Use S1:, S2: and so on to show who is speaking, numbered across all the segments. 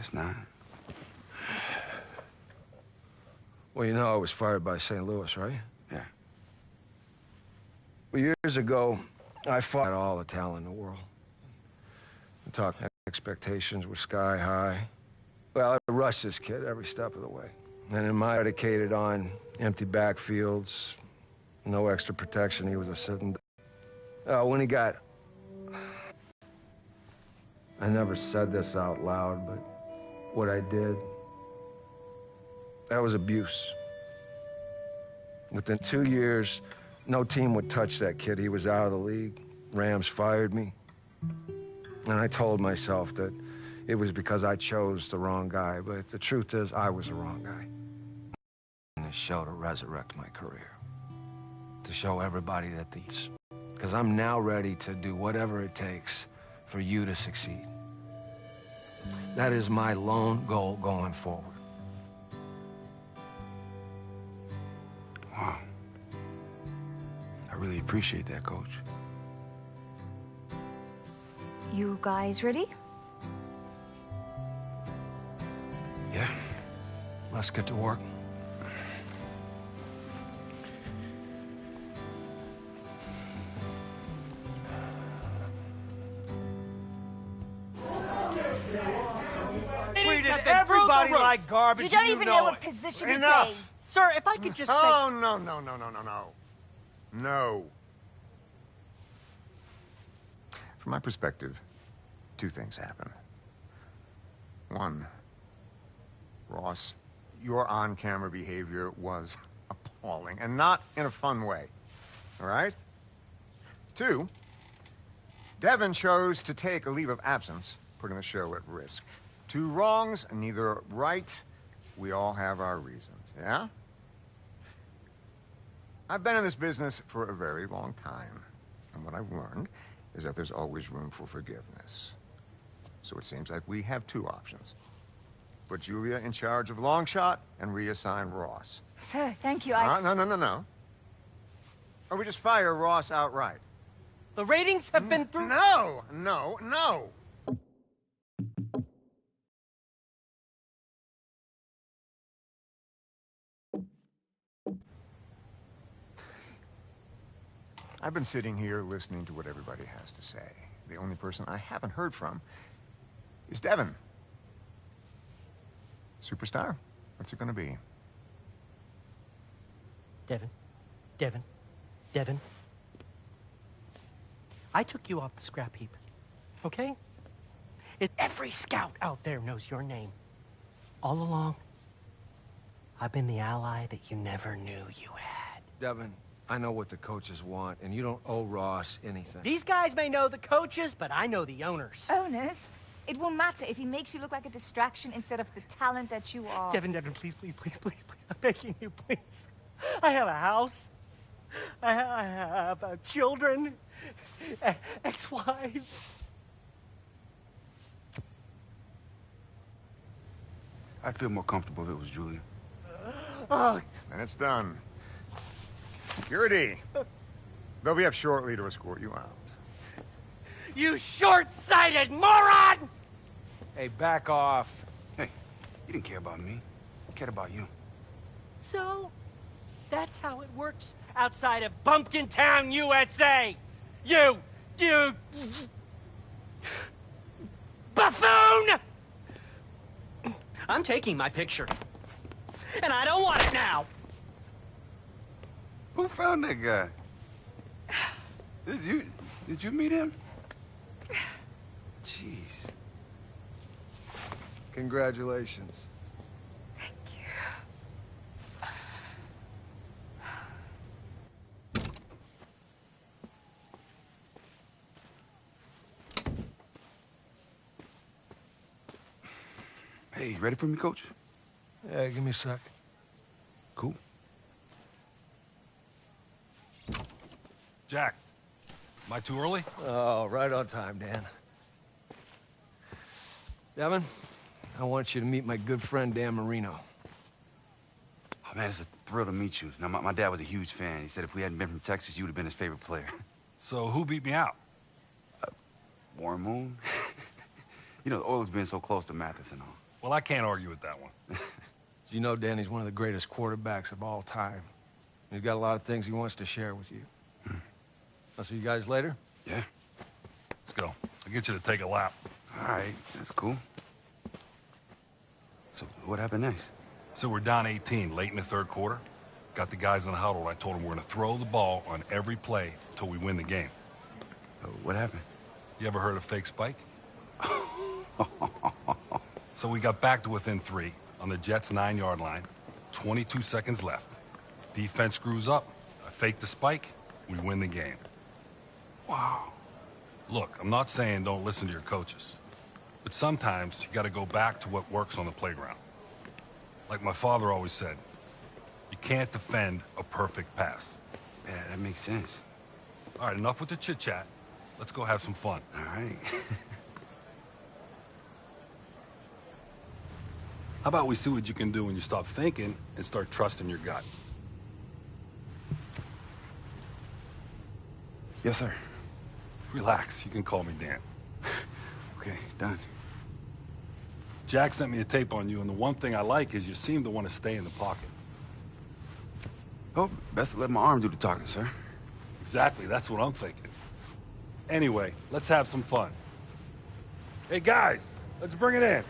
S1: Guess not.
S2: Well, you know I was fired by St. Louis, right?
S1: Yeah.
S2: Well, years ago, I fought all the talent in the world. Expectations were sky high. Well, I rushed this kid every step of the way. And in my dedicated on empty backfields, no extra protection, he was a sitting. When he got... I never said this out loud, but what I did, that was abuse. Within 2 years, no team would touch that kid. He was out of the league. Rams fired me. And I told myself that it was because I chose the wrong guy, but the truth is, I was the wrong guy. And this show to resurrect my career. To show everybody that these... Because I'm now ready to do whatever it takes for you to succeed. That is my lone goal going forward.
S1: Wow. I really appreciate that, Coach.
S3: You guys ready?
S2: Yeah. Let's get to work.
S4: Treated everybody like garbage.
S3: You don't even know what position he plays.
S4: Sir, if I could just say...
S5: Oh, no. No. From my perspective, two things happen. One, Ross, your on-camera behavior was appalling, and not in a fun way, all right? Two, Devin chose to take a leave of absence, putting the show at risk. Two wrongs, neither right. We all have our reasons, yeah? I've been in this business for a very long time, and what I've learned is that there's always room for forgiveness. So it seems like we have two options. Put Julia in charge of Longshot and reassign Ross.
S3: Sir, thank you.
S5: No. Or we just fire Ross outright.
S4: The ratings have been through...
S5: No. I've been sitting here listening to what everybody has to say. The only person I haven't heard from is Devin. Superstar? What's it gonna be?
S4: Devin. I took you off the scrap heap, okay? Every scout out there knows your name. All along, I've been the ally that you never knew you had.
S2: Devin, I know what the coaches want, and you don't owe Ross anything.
S4: These guys may know the coaches, but I know the owners.
S3: Owners? It won't matter if he makes you look like a distraction instead of the talent that you are.
S4: Devin, please. I'm begging you, please. I have a house. I have children, ex-wives.
S1: I'd feel more comfortable if it was Julia.
S4: Oh.
S5: And it's done. Security. They'll be up shortly to escort you out.
S4: You short-sighted moron!
S2: Hey, back off.
S1: Hey, you didn't care about me. I cared about you.
S4: So, that's how it works outside of Bumpkin Town, USA! You buffoon! I'm taking my picture. And I don't want it now!
S1: Who found that guy? Did you meet him? Jeez.
S2: Congratulations.
S3: Thank you.
S1: Hey, you ready for me, Coach?
S2: Yeah, give me a sec.
S1: Cool.
S6: Jack, am I too early?
S2: Oh, right on time, Dan. Devin, I want you to meet my good friend, Dan Marino.
S1: Oh, man, it's a thrill to meet you. Now, my dad was a huge fan. He said if we hadn't been from Texas, you would have been his favorite player.
S6: So who beat me out?
S1: Warren Moon. You know, the Oilers been so close to Matheson and all.
S6: Well, I can't argue with that one.
S2: You know Danny's one of the greatest quarterbacks of all time. He's got a lot of things he wants to share with you. I'll see you guys later.
S1: Yeah.
S6: Let's go. I'll get you to take a lap.
S1: All right, that's cool. So what happened next?
S6: So we're down 18 late in the third quarter. Got the guys in the huddle. I told them we're going to throw the ball on every play until we win the game.
S1: What happened?
S6: You ever heard of fake spike? So we got back to within 3 on the Jets' 9-yard line. 22 seconds left. Defense screws up. I fake the spike. We win the game.
S1: Wow.
S6: Look, I'm not saying don't listen to your coaches. But sometimes you got to go back to what works on the playground. Like my father always said, you can't defend a perfect pass.
S1: Yeah, that makes sense.
S6: All right, enough with the chit-chat. Let's go have some fun.
S1: All right.
S6: How about we see what you can do when you stop thinking and start trusting your gut?
S1: Yes, sir.
S6: Relax, you can call me Dan.
S1: Okay, done.
S6: Jack sent me a tape on you, and the one thing I like is you seem to want to stay in the pocket.
S1: Oh, best to let my arm do the talking, sir.
S6: Exactly, that's what I'm thinking. Anyway, let's have some fun. Hey, guys, let's bring it in.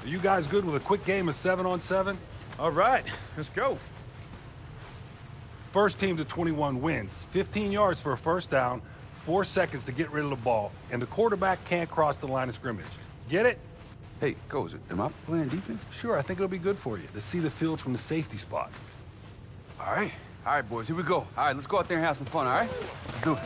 S6: Are you guys good with a quick game of 7-on-7?
S2: All right, let's go.
S6: First team to 21 wins. 15 yards for a first down, 4 seconds to get rid of the ball, and the quarterback can't cross the line of scrimmage. Get it?
S1: Hey, Coach, am I playing defense?
S6: Sure, I think it'll be good for you to see the field from the safety spot.
S1: All right. All right, boys, here we go. All right, let's go out there and have some fun, all right? Let's do it.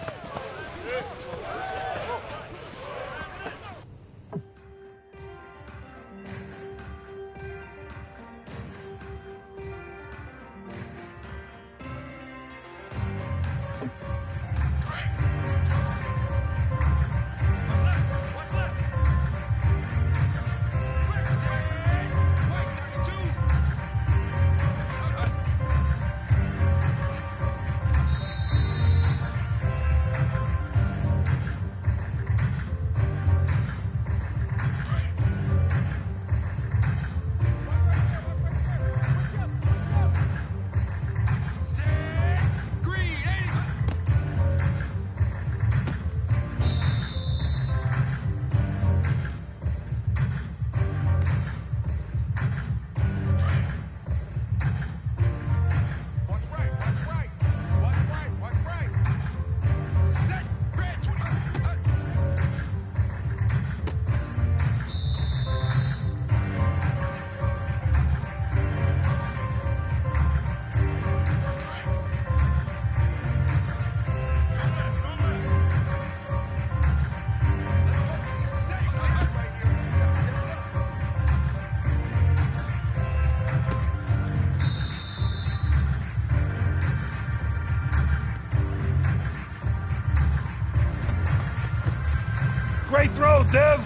S6: Great throw, Dev!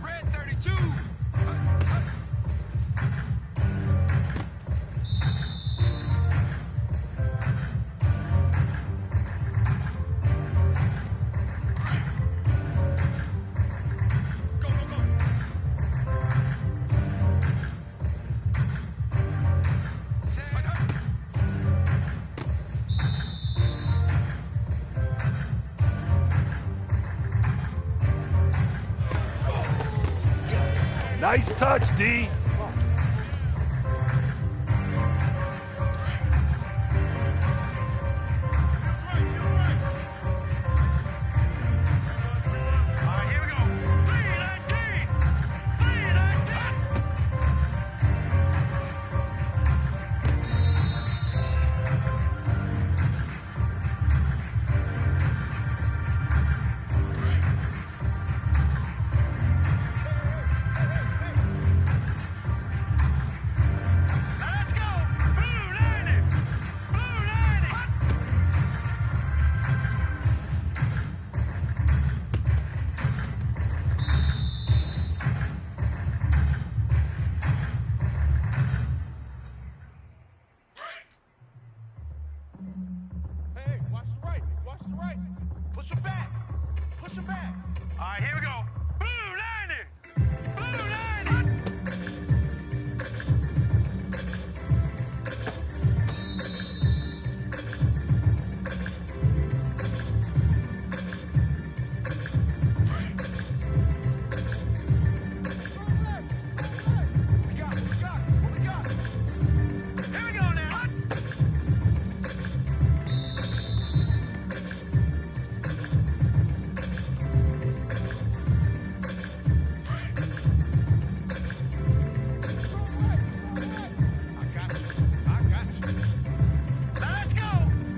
S7: Red 32!
S6: Nice touch, D.
S7: push him back. All right, here we go. Blue 90! Blue 90! We got it, we got it, we got it. Here we go now. I got you. I got you. Let's go.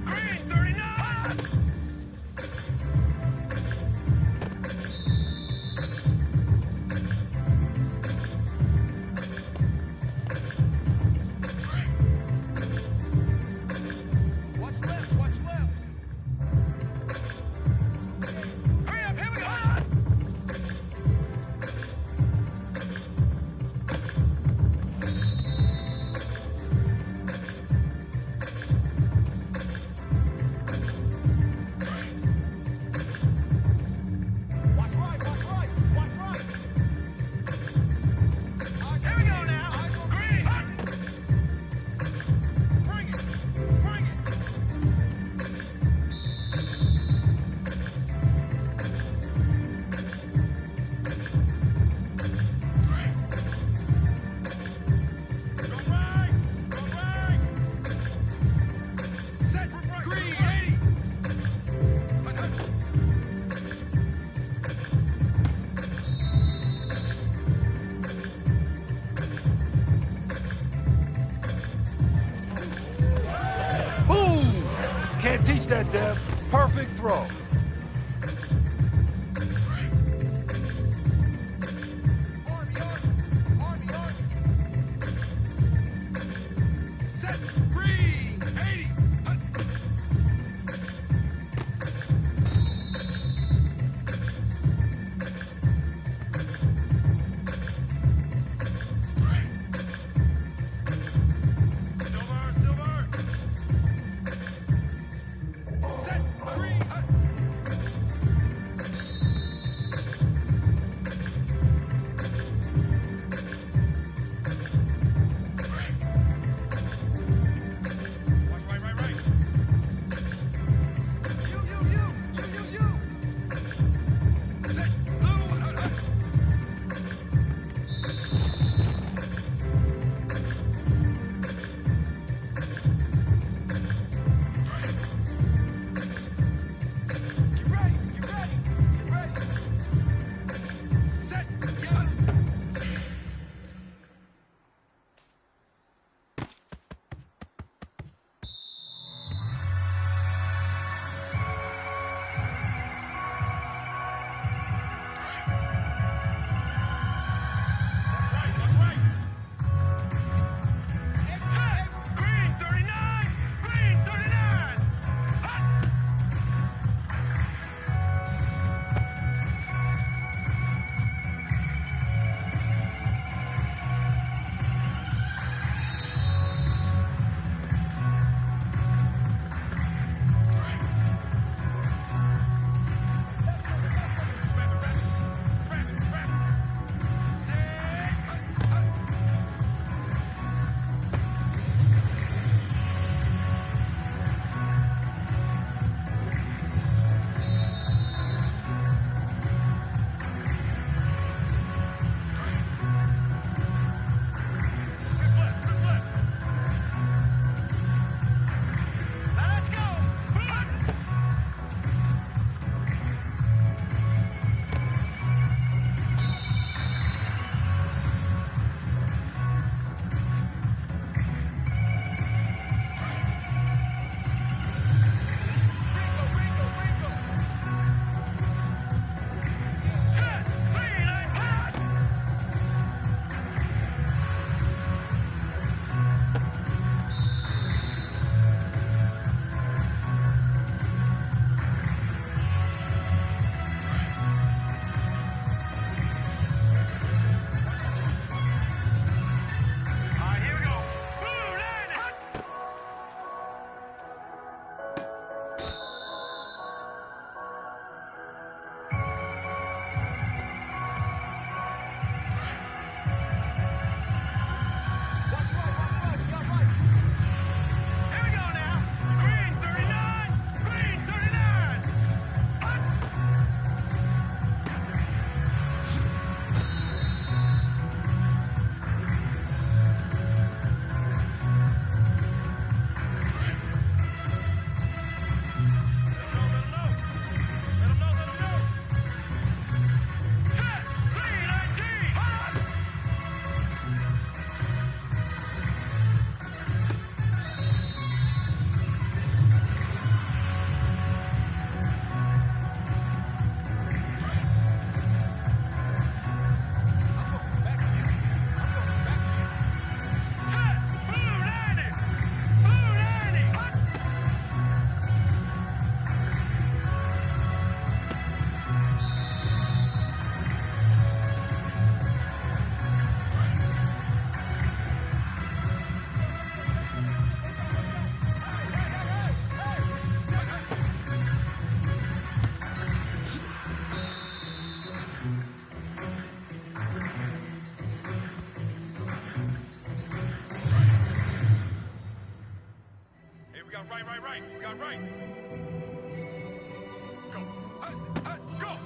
S7: Green 39. Watch left, watch left. Hurry up, here we go. Watch right, watch right, watch right. Here we go now. Green. Bring it, bring it. Go right, go right. Set, green 80.
S2: Boom! Can't teach that, Dev. Perfect throw.
S7: Army, army, army, army. Set, green 80. Silver, silver. Set, green. Right. You got right. Go. Go!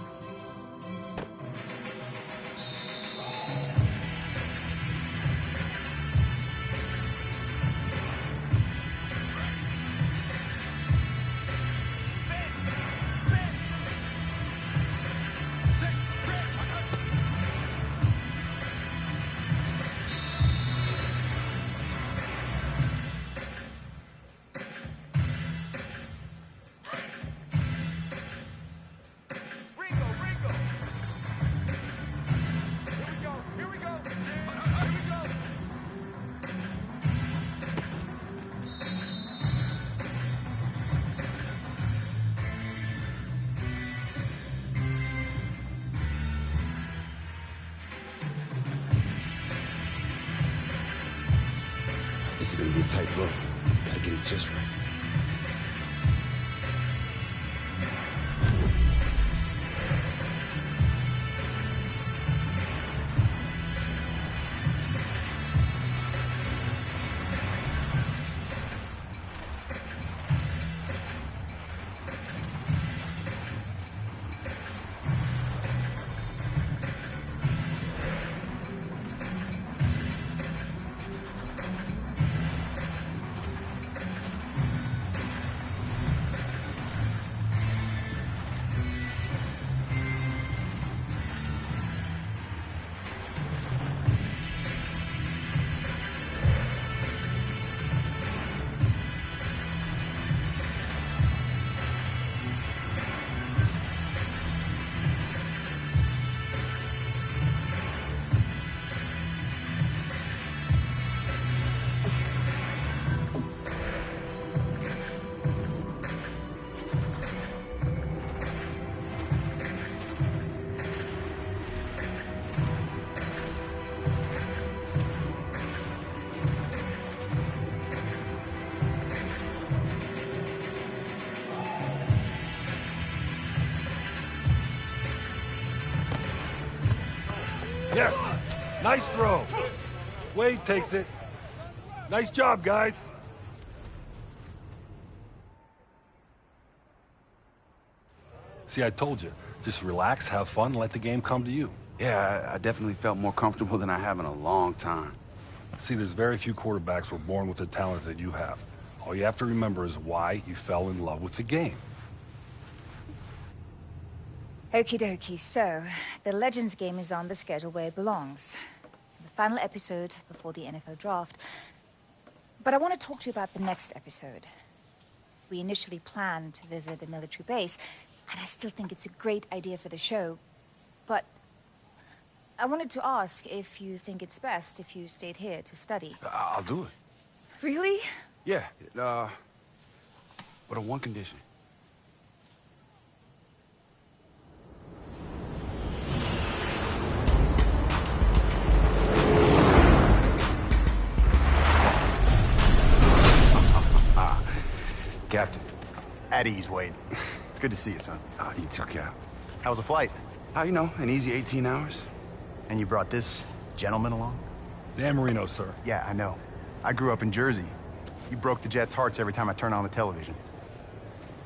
S1: This is gonna be a tight throw. Gotta get it just right.
S6: Yes. Nice throw. Wade takes it. Nice job, guys. See, I told you. Just relax, have fun, let the game come to you.
S1: Yeah, I definitely felt more comfortable than I have in a long time.
S6: See, there's very few quarterbacks were born with the talent that you have. All you have to remember is why you fell in love with the game.
S3: Okie dokie, so the Legends game is on the schedule where it belongs. The final episode before the NFL draft. But I want to talk to you about the next episode. We initially planned to visit a military base, and I still think it's a great idea for the show. But I wanted to ask if you think it's best if you stayed here to study.
S1: I'll do it.
S3: Really?
S1: Yeah, but on one condition. Captain.
S5: At ease, Wade. It's good to see you, son.
S1: You too, Cap.
S5: How was the flight?
S1: You know, an easy 18 hours.
S5: And you brought this gentleman along?
S6: Dan Marino, sir.
S5: Yeah, I know. I grew up in Jersey. You broke the Jets' hearts every time I turned on the television.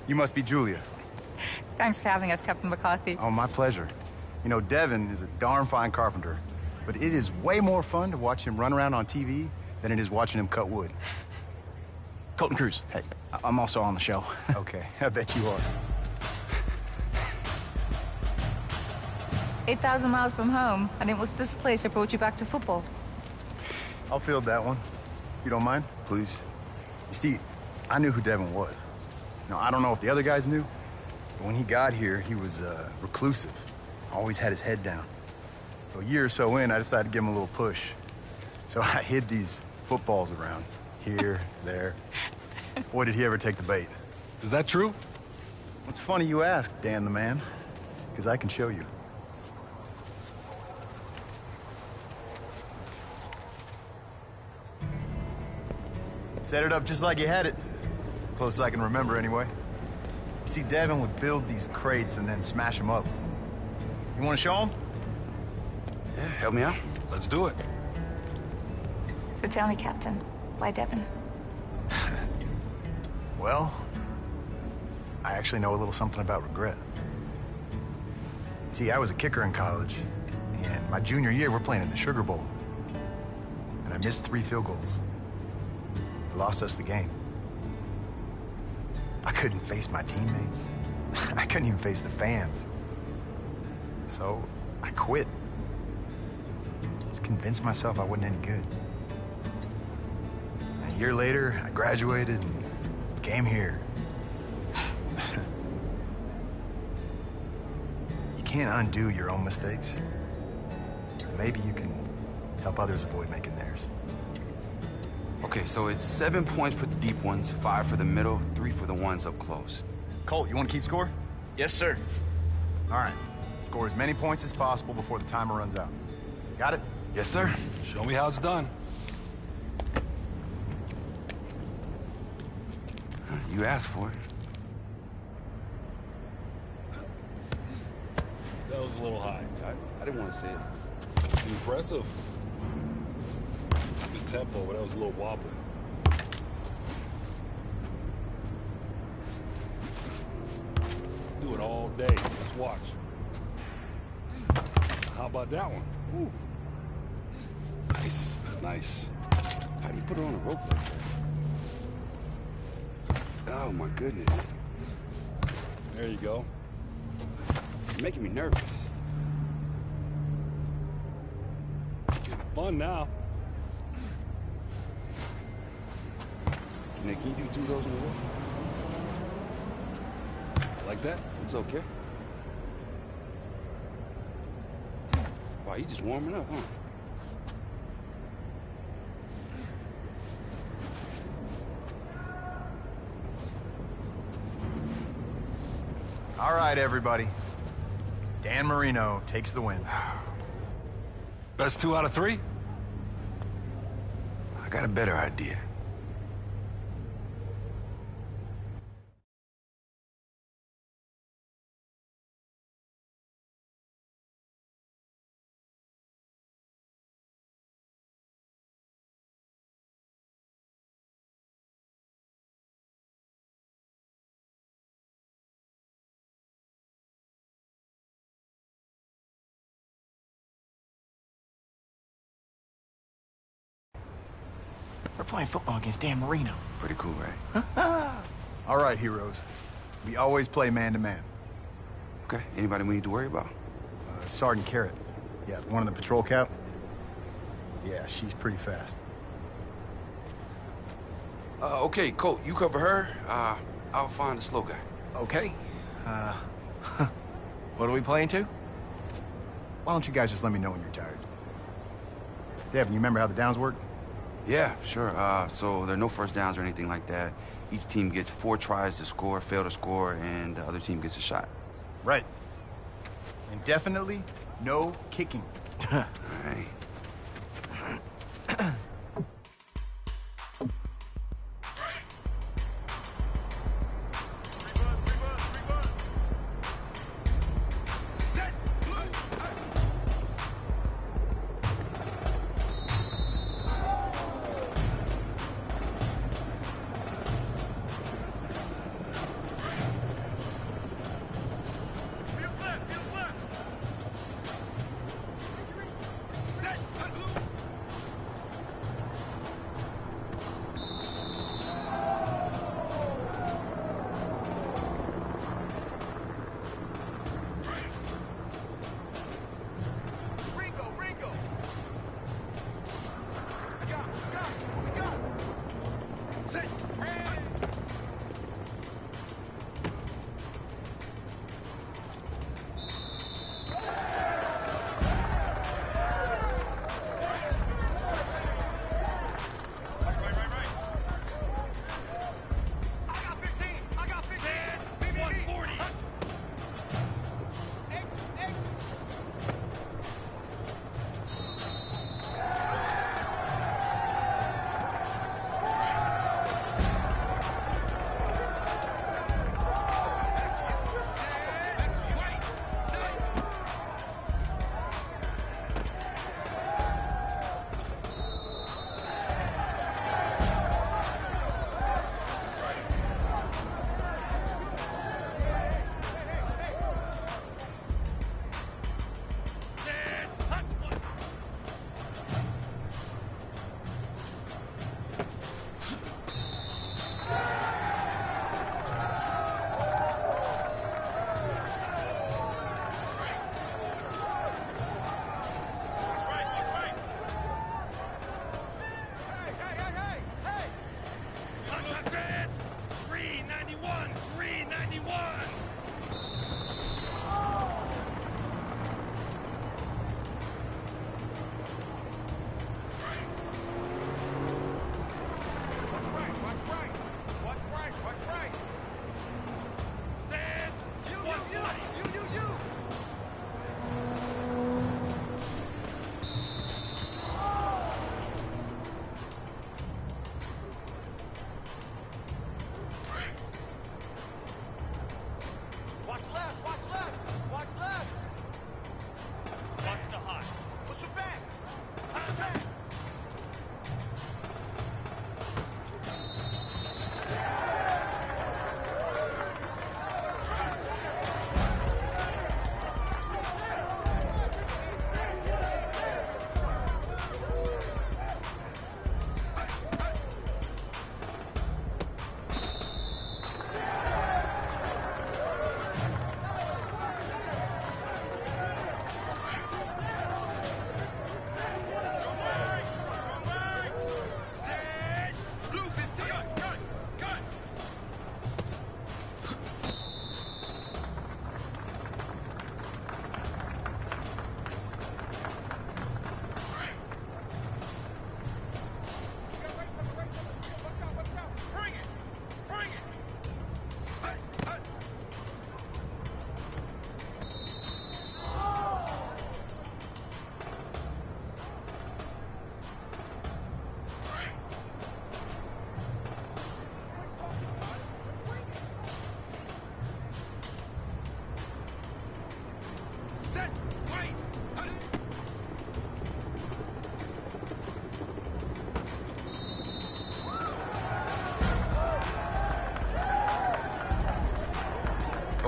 S5: You must be Julia.
S3: Thanks for having us, Captain McCarthy.
S5: Oh, my pleasure. You know, Devin is a darn fine carpenter, but it is way more fun to watch him run around on TV than it is watching him cut wood.
S8: Colton Cruz.
S5: Hey.
S8: I'm also on the show.
S5: Okay, I bet you are.
S3: 8,000 miles from home, and it was this place that brought you back to football.
S5: I'll field that one. You don't mind?
S1: Please.
S5: You see, I knew who Devin was. Now, I don't know if the other guys knew, but when he got here, he was reclusive. Always had his head down. So a year or so in, I decided to give him a little push. So I hid these footballs around, here, there. Boy, did he ever take the bait.
S6: Is that true?
S5: It's funny you ask, Dan the man, because I can show you. Set it up just like you had it. Close as I can remember, anyway. You see, Devin would build these crates and then smash them up. You want to show them?
S1: Yeah, help me out.
S6: Let's do it.
S3: So tell me, Captain, why Devin?
S9: Well, I actually know a little something about regret. See, I was a kicker in college, and my junior year, we're playing in the Sugar Bowl. And I missed 3 field goals. It lost us the game. I couldn't face my teammates. I couldn't even face the fans. So I quit. Just convinced myself I wasn't any good. And a year later, I graduated and came here. You can't undo your own mistakes. Maybe you can help others avoid making theirs.
S1: Okay, so it's 7 points for the deep ones, 5 for the middle, 3 for the ones up close.
S9: Colt, you want to keep score?
S8: Yes, sir.
S9: All right. Score as many points as possible before the timer runs out. Got it?
S1: Yes, sir.
S6: Show me how it's done.
S1: You asked for it.
S6: That was a little high.
S1: I didn't want to say it.
S6: Impressive. Good tempo, but that was a little wobbly. Do it all day. Just watch. How about that one? Ooh. Nice, nice.
S1: How do you put it on a rope like that? Oh, my goodness.
S6: There you go.
S1: You're making me nervous.
S6: Getting fun now.
S1: Nick, can you do 2 of those in a row?
S6: Like that?
S1: It's okay. Wow, you just warming up, huh?
S9: All right, everybody. Dan Marino takes the win.
S6: Best 2 out of 3?
S1: I got a better idea.
S8: We're playing football against Dan Marino.
S1: Pretty cool, right?
S9: All right, heroes. We always play man-to-man.
S1: Okay, anybody we need to worry about?
S9: Sergeant Carrot. Yeah, the one in the patrol cap. Yeah, she's pretty fast.
S1: Okay, Colt, you cover her. I'll find the slow guy.
S8: Okay. What are we playing to?
S9: Why don't you guys just let me know when you're tired? Devin, you remember how the downs work?
S1: Yeah, sure. So there are no first downs or anything like that. Each team gets 4 tries to score, fail to score, and the other team gets a shot.
S9: Right. And definitely no kicking.
S1: All right.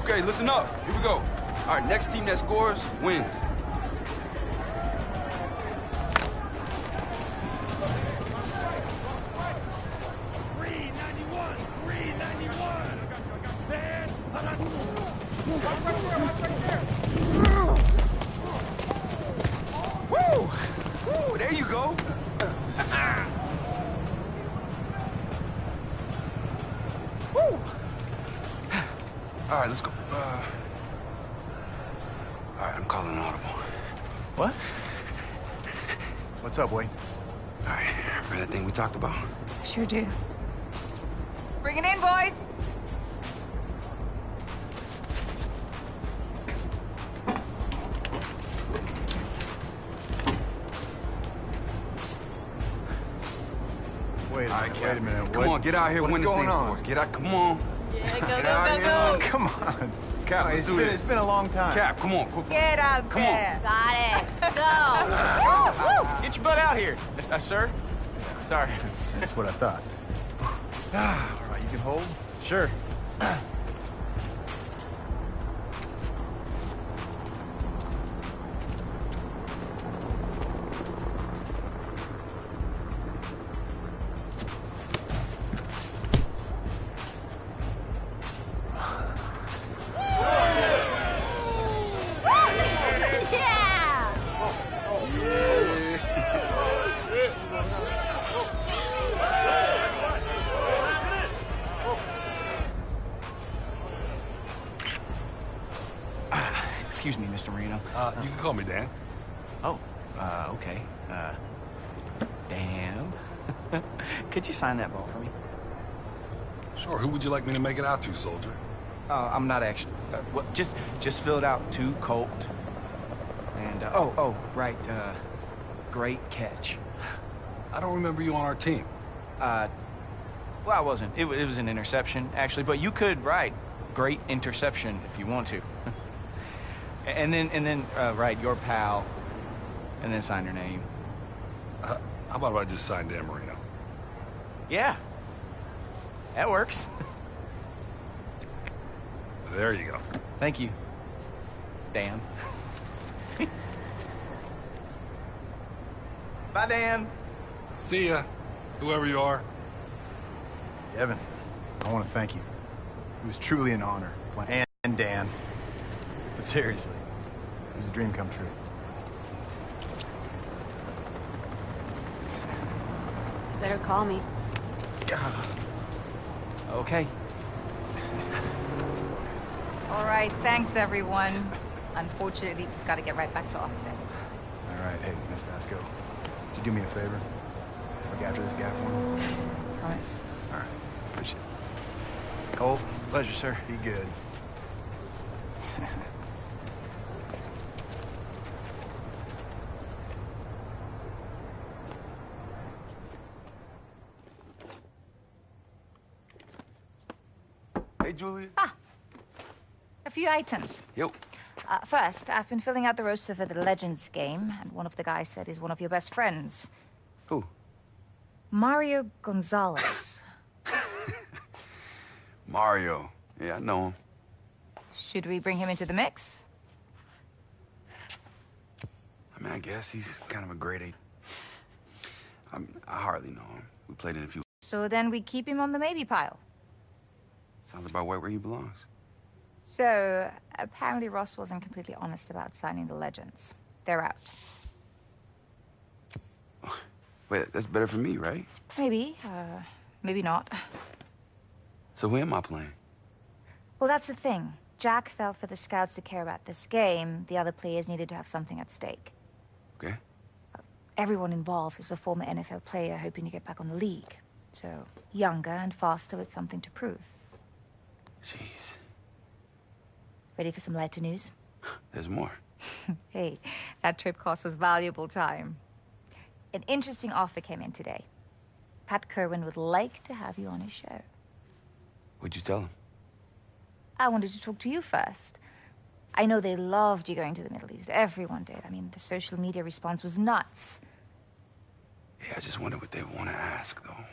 S1: Okay, listen up. Here we go. All right, next team that scores wins. Woo! Woo! There you go. Woo! All right, let's go. All right, I'm calling an audible.
S9: What? What's up, Wade?
S1: All right, remember that thing we talked about?
S3: Sure do. Bring it in, boys.
S9: Wait
S1: All right,
S9: wait
S1: Cap.
S9: a minute.
S1: Come on, get out here,
S9: what's
S1: win this
S9: going
S1: thing
S9: on?
S1: for us. Get out, come on.
S10: Yeah, go,
S1: Get out
S10: go,
S1: here,
S10: go,
S1: man.
S10: go.
S9: Come on.
S1: Cap, let's do this.
S9: It's been a long time.
S1: Cap, come on.
S3: Get out
S1: Come
S3: there.
S10: Got it. Go.
S8: Get your butt out here, sir. Sorry.
S9: That's what I thought. All right, you can hold?
S8: Sure.
S10: Yeah.
S8: Excuse me, Mr. Marino.
S6: You can call me Dan.
S8: Oh, okay. Dan. Could you sign that ball for me?
S6: Sure, who would you like me to make it out to, soldier?
S8: I'm not actually. Well, just fill it out to Colt. And right. Great catch.
S6: I don't remember you on our team.
S8: Well, I wasn't. It was an interception, actually. But you could write great interception if you want to. and then write your pal, and then sign your name.
S6: How about if I just signed Dan Marino?
S8: Yeah. That works.
S6: There you go.
S8: Thank you, Dan. Bye, Dan.
S6: See ya, whoever you are.
S9: Evan, I want to thank you. It was truly an honor. And Dan. But seriously, it was a dream come true.
S10: Better call me.
S8: Okay.
S3: All right, thanks, everyone. Unfortunately, we've got to get right back to Austin.
S9: All right, hey, Miss Vasco, could you do me a favor? Look after this guy for me.
S3: Promise.
S9: All right, appreciate it. Cole,
S8: Pleasure, sir.
S9: be good.
S1: Hey, Julia.
S3: A few items.
S1: Yo.
S3: First, I've been filling out the roster for the Legends game, and one of the guys said he's one of your best friends.
S1: Who?
S3: Mario Gonzalez.
S1: Mario. Yeah, I know him.
S3: Should we bring him into the mix?
S1: I mean, I guess he's kind of a grade A. I hardly know him. We played in a few.
S3: So then we keep him on the maybe pile.
S1: Sounds about right where he belongs.
S3: So, apparently Ross wasn't completely honest about signing the Legends. They're out.
S1: Wait, that's better for me, right?
S3: Maybe, maybe not.
S1: So who am I playing?
S3: Well, that's the thing. Jack felt for the scouts to care about this game. The other players needed to have something at stake.
S1: Okay.
S3: Everyone involved is a former NFL player hoping to get back on the league. So, younger and faster with something to prove.
S1: Jeez.
S3: Ready for some lighter news?
S1: There's more.
S3: Hey, that trip cost us valuable time. An interesting offer came in today. Pat Kerwin would like to have you on his show.
S1: What'd you tell him?
S3: I wanted to talk to you first. I know they loved you going to the Middle East. Everyone did. I mean, the social media response was nuts.
S1: Yeah, I just wonder what they want to ask, though.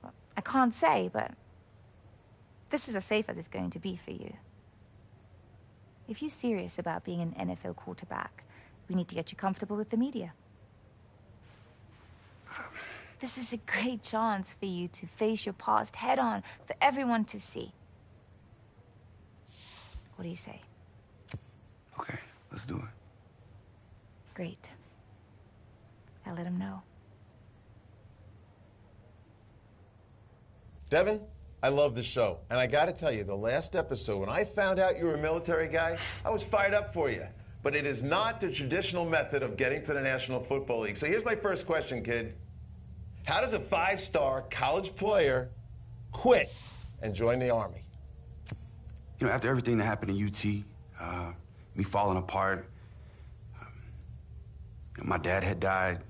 S3: Well, I can't say, but This is as safe as it's going to be for you. If you're serious about being an NFL quarterback, we need to get you comfortable with the media. This is a great chance for you to face your past head on for everyone to see. What do you say?
S1: Okay, let's do it.
S3: Great. I'll let him know.
S11: Devin, I love the show. And I gotta tell you, the last episode, when I found out you were a military guy, I was fired up for you. But it is not the traditional method of getting to the National Football League. So here's my first question, kid. How does a 5-star college player quit and join the Army?
S1: You know, after everything that happened at UT, me falling apart, my dad had died.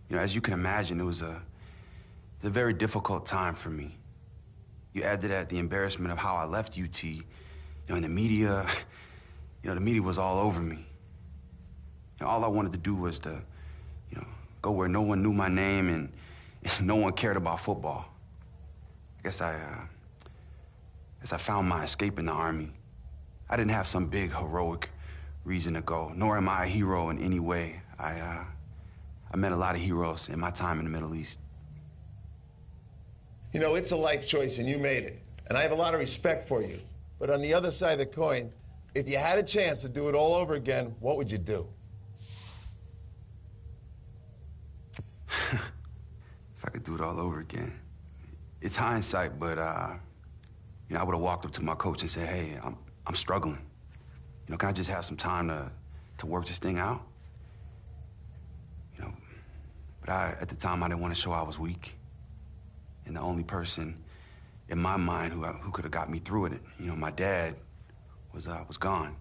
S1: You know, as you can imagine, it's a very difficult time for me. You add to that the embarrassment of how I left UT. You know, in the media, the media was all over me. You know, all I wanted to do was to, go where no one knew my name and no one cared about football. I guess I found my escape in the Army. I didn't have some big heroic reason to go, nor am I a hero in any way. I met a lot of heroes in my time in the Middle East.
S11: You know, it's a life choice and you made it. And I have a lot of respect for you. But on the other side of the coin, if you had a chance to do it all over again, what would you do?
S1: If I could do it all over again. It's hindsight, but, I would have walked up to my coach and said, hey, I'm struggling. Can I just have some time to work this thing out? But at the time, I didn't want to show I was weak. And the only person in my mind who could have got me through it, my dad, was gone.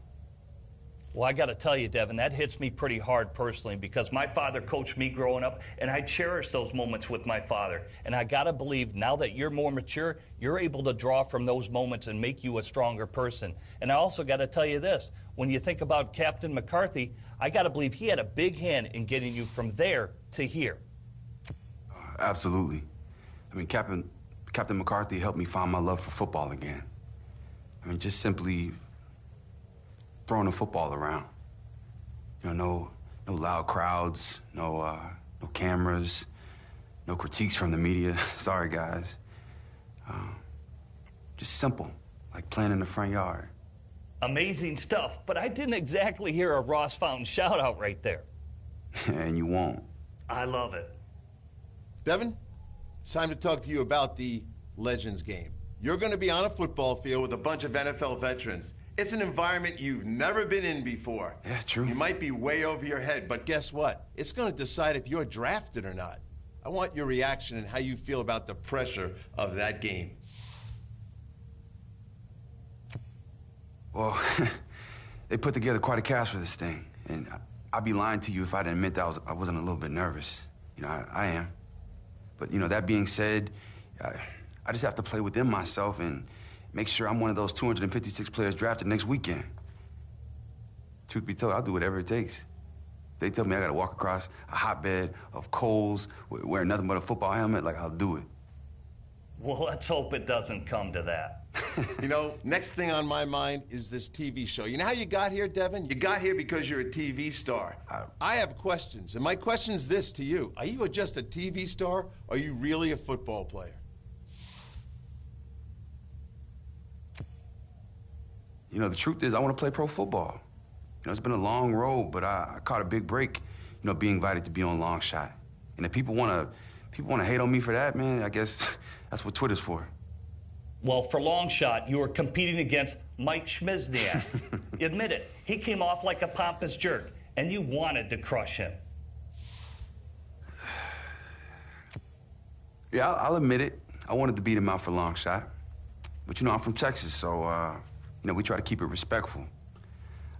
S12: Well, I got to tell you, Devin, that hits me pretty hard personally because my father coached me growing up, and I cherish those moments with my father. And I got to believe now that you're more mature, you're able to draw from those moments and make you a stronger person. And I also got to tell you this, when you think about Captain McCarthy, I got to believe he had a big hand in getting you from there to here.
S1: Absolutely. I mean, Captain McCarthy helped me find my love for football again. I mean, just simply throwing the football around. No loud crowds, no cameras, no critiques from the media. Sorry, guys. Just simple, like playing in the front yard.
S12: Amazing stuff, but I didn't exactly hear a Ross Fountain shout-out right there.
S1: And you won't.
S12: I love it.
S11: Devin, it's time to talk to you about the Legends game. You're going to be on a football field with a bunch of NFL veterans. It's an environment you've never been in before.
S1: Yeah, true.
S11: You might be way over your head, but guess what? It's going to decide if you're drafted or not. I want your reaction and how you feel about the pressure of that game.
S1: Well, they put together quite a cast for this thing, and I'd be lying to you if I didn't admit that I wasn't a little bit nervous. I am. But, that being said, I just have to play within myself and make sure I'm one of those 256 players drafted next weekend. Truth be told, I'll do whatever it takes. They tell me I gotta walk across a hotbed of coals, wear nothing but a football helmet, like, I'll do it.
S12: Well, let's hope it doesn't come to that.
S11: Next thing on my mind is this TV show. You know how you got here, Devin? You got here because you're a TV star. I have questions, and my question's this to you. Are you just a TV star, or are you really a football player?
S1: The truth is, I want to play pro football. It's been a long road, but I caught a big break, being invited to be on Long Shot. And if people want to hate on me for that, man, I guess that's what Twitter's for.
S12: Well, for Long Shot, you were competing against Mike Schmizniak. Admit it, he came off like a pompous jerk, and you wanted to crush him.
S1: Yeah, I'll admit it. I wanted to beat him out for Long Shot. But, I'm from Texas, so, we try to keep it respectful.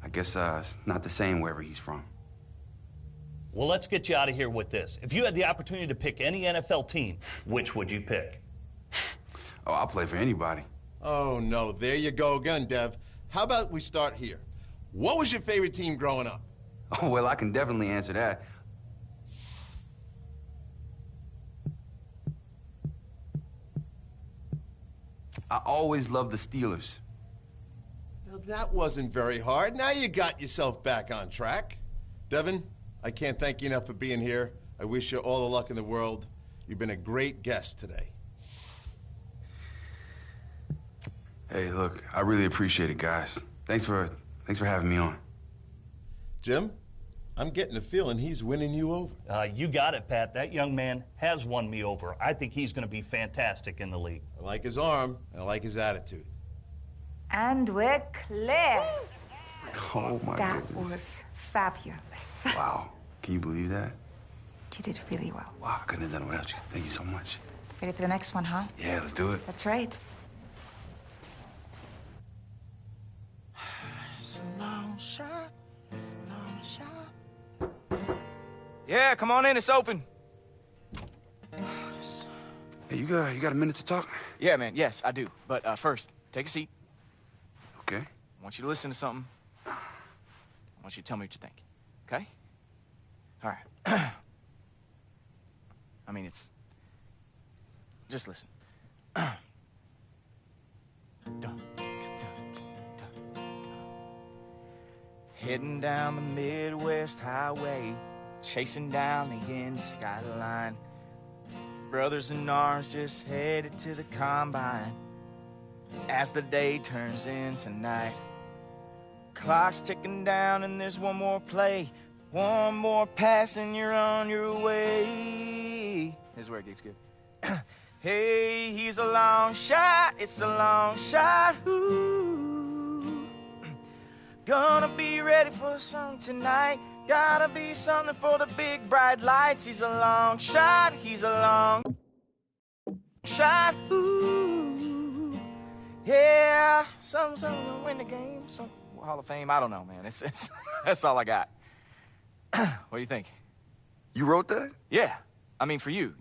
S1: I guess it's not the same wherever he's from.
S12: Well, let's get you out of here with this. If you had the opportunity to pick any NFL team, which would you pick?
S1: Oh, I'll play for anybody.
S11: Oh, no. There you go again, Dev. How about we start here? What was your favorite team growing up?
S1: Oh, well, I can definitely answer that. I always loved the Steelers.
S11: Now, that wasn't very hard. Now you got yourself back on track. Devin, I can't thank you enough for being here. I wish you all the luck in the world. You've been a great guest today.
S1: Hey, look, I really appreciate it, guys. Thanks for having me on.
S11: Jim, I'm getting the feeling he's winning you over.
S12: You got it, Pat. That young man has won me over. I think he's going to be fantastic in the league.
S11: I like his arm, and I like his attitude.
S3: And we're clear.
S1: Oh, my
S3: That
S1: goodness.
S3: was fabulous.
S1: Wow. Can you believe that?
S3: You did really well.
S1: Wow, I couldn't have done it without you. Thank you so much.
S3: Ready for the next one, huh?
S1: Yeah, let's do it.
S3: That's right.
S8: It's a long shot, long shot. Yeah, come on in, it's open.
S1: Hey, you got a minute to talk?
S8: Yeah, man, yes, I do. But first, take a seat.
S1: Okay.
S8: I want you to listen to something. I want you to tell me what you think, okay? All right. I mean, it's... Just listen. Dun, dun, dun. Heading down the Midwest Highway, chasing down the end skyline. Brothers in arms just headed to the combine. As the day turns into night, clock's ticking down and there's one more play. One more pass and you're on your way. Here's where it gets good. Hey, he's a long shot, it's a long shot. Ooh. Gonna be ready for something tonight. Gotta be something for the big bright lights. He's a long shot, he's a long shot. Ooh. Yeah, something to win the game. Some Hall of Fame. I don't know, man. It's that's all I got. What do you think?
S1: You wrote that?
S8: Yeah. I mean, for you,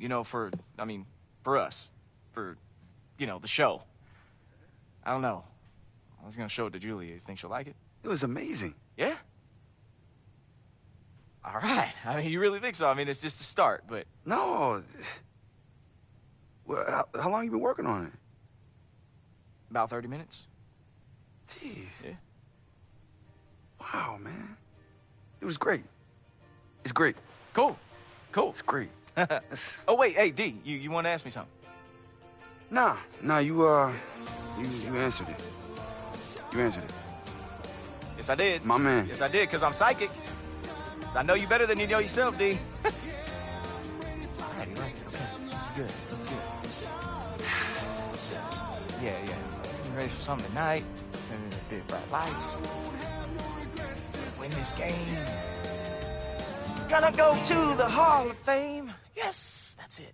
S8: for us, for, the show. I don't know. I was gonna show it to Julia. You think she'll like it?
S1: It was amazing.
S8: Yeah? All right. I mean, you really think so? I mean, it's just a start, but...
S1: No. Well, how long you been working on it?
S8: About 30 minutes.
S1: Jeez.
S8: Yeah.
S1: Wow, man. It was great. It's great.
S8: Cool.
S1: It's great.
S8: Oh, wait, hey, D, you want to ask me something?
S1: Nah, you answered it. You answered it.
S8: Yes, I did.
S1: My man.
S8: Yes, I did, because I'm psychic. So I know you better than you know yourself, D. All right, you like it. Okay, this is good. This is good. Yeah. You ready for something tonight? Big bright lights. Win this game. Gonna go to the Hall of Fame. Yes, that's it.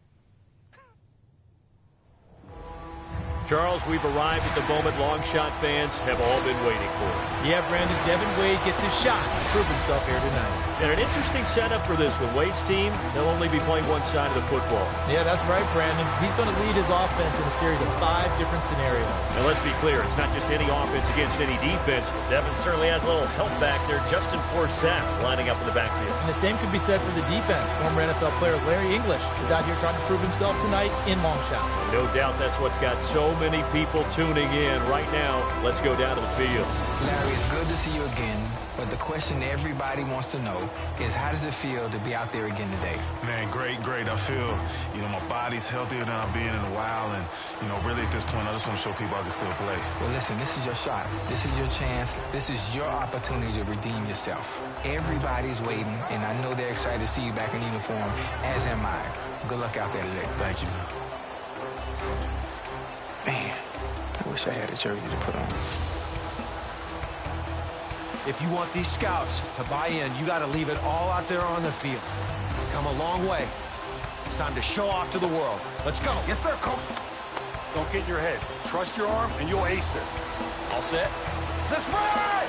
S13: Charles, we've arrived at the moment long shot fans have all been waiting for.
S14: Yeah, Brandon, Devin Wade gets his shot to prove himself here tonight.
S13: And an interesting setup for this one. Wade's team, they'll only be playing one side of the football.
S14: Yeah, that's right, Brandon. He's going to lead his offense in a series of 5 different scenarios.
S13: And let's be clear, it's not just any offense against any defense. Devin certainly has a little help back there. Justin Forsett lining up in the backfield.
S14: And the same could be said for the defense. Former NFL player Larry English is out here trying to prove himself tonight in long shot.
S13: No doubt that's what's got so many people tuning in right now. Let's go down to the field.
S15: Larry, it's good to see you again, but the question everybody wants to know is how does it feel to be out there again today?
S16: Man, great. I feel, my body's healthier than I've been in a while, and, really at this point, I just want to show people I can still play.
S15: Well, listen, this is your shot. This is your chance. This is your opportunity to redeem yourself. Everybody's waiting, and I know they're excited to see you back in uniform, as am I. Good luck out there today.
S16: Thank you.
S15: Man, I wish I had a jersey to put on.
S17: If you want these scouts to buy in, you got to leave it all out there on the field. You've come a long way. It's time to show off to the world. Let's go.
S7: Yes, sir, Coach. Don't get in your head. Trust your arm, and you'll ace this.
S17: All set?
S7: Let's ride!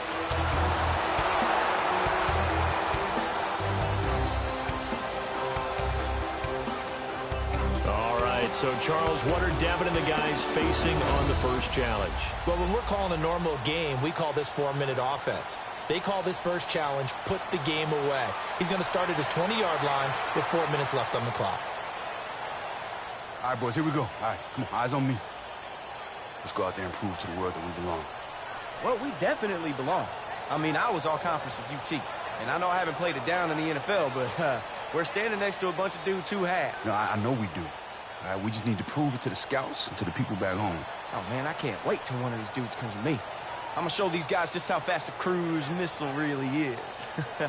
S13: All right, so Charles, what are Devin and the guys facing on the first challenge?
S14: Well, when we're calling a normal game, we call this 4-minute offense. They call this first challenge, put the game away. He's going to start at his 20-yard line with 4 minutes left on the clock.
S1: All right, boys, here we go. All right, come on, eyes on me. Let's go out there and prove to the world that we belong.
S18: Well, we definitely belong. I mean, I was all conference of UT. And I know I haven't played it down in the NFL, but we're standing next to a bunch of dudes who have.
S1: No, I know we do. All right, we just need to prove it to the scouts and to the people back home.
S18: Oh, man, I can't wait till one of these dudes comes to me. I'm gonna show these guys just how fast a cruise missile really is.
S1: All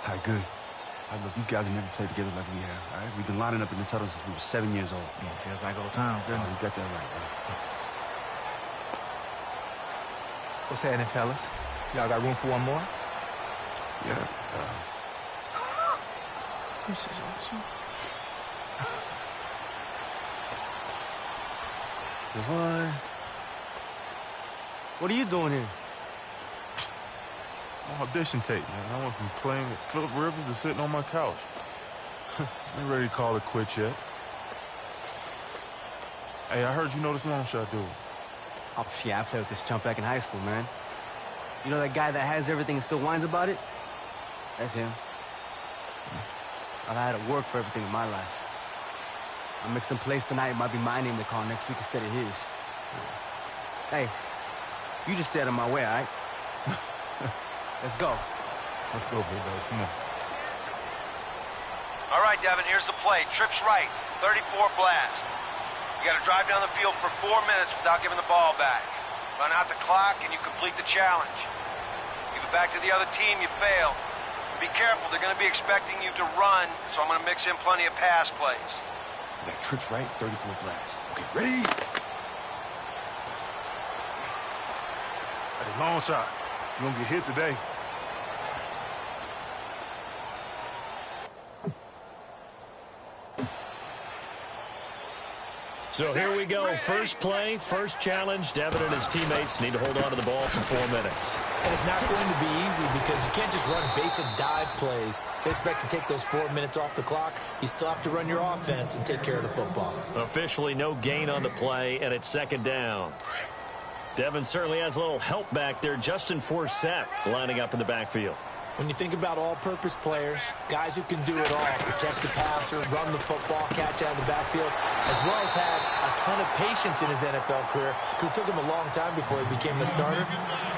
S1: right, good. All right, look, these guys have never played together like we have, all right? We've been lining up in this huddle since we were 7 years old.
S18: Yeah, feels like old times, doesn't it?
S1: You got that right, bro.
S15: What's happening, fellas? Y'all got room for one more?
S1: Yeah.
S18: This is awesome. What are you doing here?
S16: It's my audition tape, man. I went from playing with Philip Rivers to sitting on my couch. Ain't ready to call it quits yet. Hey, I heard you know this long shot dude.
S18: Oh, yeah, I played with this chump back in high school, man. You know that guy that has everything and still whines about it? That's him. I've had to work for everything in my life. I'll make some plays tonight. It might be my name to call next week instead of his. Hey, you just stay out of my way, all right? Let's go.
S16: Let's go, big dog. Come on.
S17: All right, Devin, here's the play. Trips right, 34 blast. You got to drive down the field for 4 minutes without giving the ball back. Run out the clock, and you complete the challenge. Give it back to the other team, you failed. Be careful, they're going to be expecting you to run, so I'm going to mix in plenty of pass plays.
S1: We got trips right, 34 blasts. Okay, ready?
S16: Hey, long shot. You gonna get hit today.
S13: So here we go. First play, first challenge. Devin and his teammates need to hold on to the ball for 4 minutes.
S14: And it's not going to be easy because you can't just run basic dive plays and expect to take those 4 minutes off the clock. You still have to run your offense and take care of the football.
S13: Officially no gain on the play, and it's second down. Devin certainly has a little help back there. Justin Forsett lining up in the backfield.
S14: When you think about all-purpose players, guys who can do it all, protect the passer, run the football, catch out of the backfield, as well as had a ton of patience in his NFL career, because it took him a long time before he became a starter,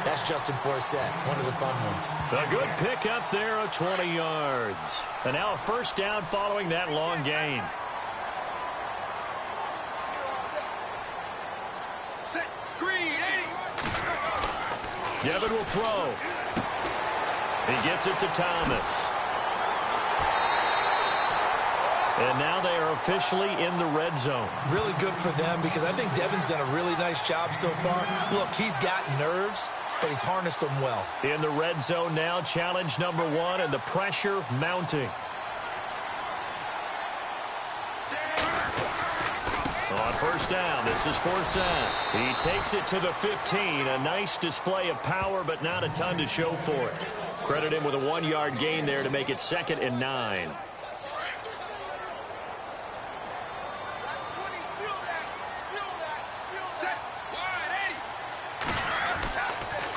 S14: that's Justin Forsett, one of the fun ones.
S13: A good pick up there of 20 yards. And now a first down following that long gain.
S7: Set, green, 80.
S13: Devin will throw. He gets it to Thomas. And now they are officially in the red zone.
S14: Really good for them because I think Devin's done a really nice job so far. Look, he's got nerves, but he's harnessed them well.
S13: In the red zone now, challenge number 1, and the pressure mounting. On first down, this is Forsett. He takes it to the 15. A nice display of power, but not a ton to show for it. Credit him with a 1-yard gain there to make it 2nd and 9.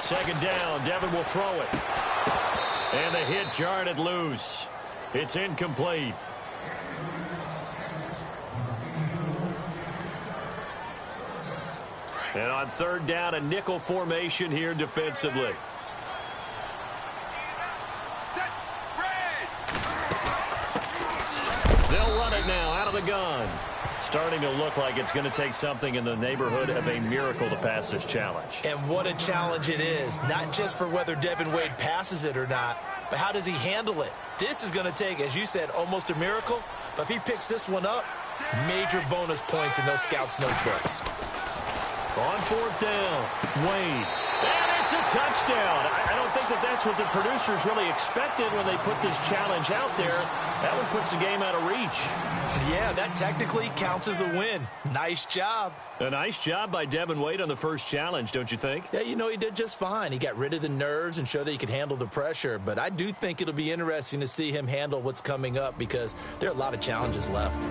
S13: Second down, Devin will throw it. And the hit jarred it loose. It's incomplete. And on third down, a nickel formation here defensively.
S7: Set, red.
S13: They'll run it now out of the gun. Starting to look like it's going to take something in the neighborhood of a miracle to pass this challenge.
S14: And what a challenge it is, not just for whether Devin Wade passes it or not, but how does he handle it? This is going to take, as you said, almost a miracle. But if he picks this one up, major bonus points in those scouts' notebooks.
S13: On fourth down, Wade. And it's a touchdown. I don't think that's what the producers really expected when they put this challenge out there. That one puts the game out of reach.
S14: Yeah, that technically counts as a win. Nice job.
S13: A nice job by Devin Wade on the first challenge, don't you think?
S14: Yeah, you know, he did just fine. He got rid of the nerves and showed that he could handle the pressure. But I do think it'll be interesting to see him handle what's coming up because there are a lot of challenges left.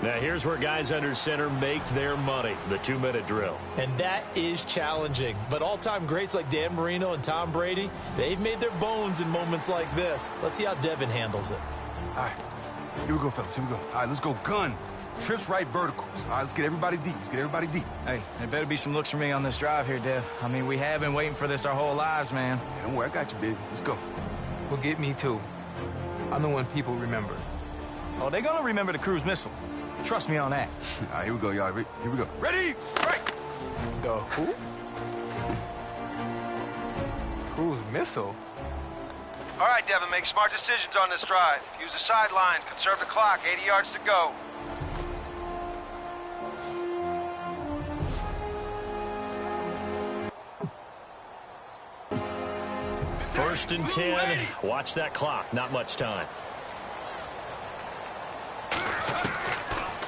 S13: Now here's where guys under center make their money, the 2-minute drill.
S14: And that is challenging. But all-time greats like Dan Marino and Tom Brady, they've made their bones in moments like this. Let's see how Devin handles it.
S1: All right, here we go, fellas, here we go. All right, let's go gun. Trips right verticals. All right, let's get everybody deep. Let's get everybody deep.
S8: Hey, there better be some looks for me on this drive here, Dev. I mean, we have been waiting for this our whole lives, man.
S1: Hey, don't worry, I got you, baby. Let's go.
S15: Well, get me too. I'm the one people remember.
S8: Oh, they're gonna remember the cruise missile. Trust me on that.
S1: All right, here we go, y'all. Here we go. Ready? Right.
S15: The who? Cruise missile?
S17: All right, Devin, make smart decisions on this drive. Use the sideline, conserve the clock, 80 yards to go.
S13: First and 10. Watch that clock. Not much time.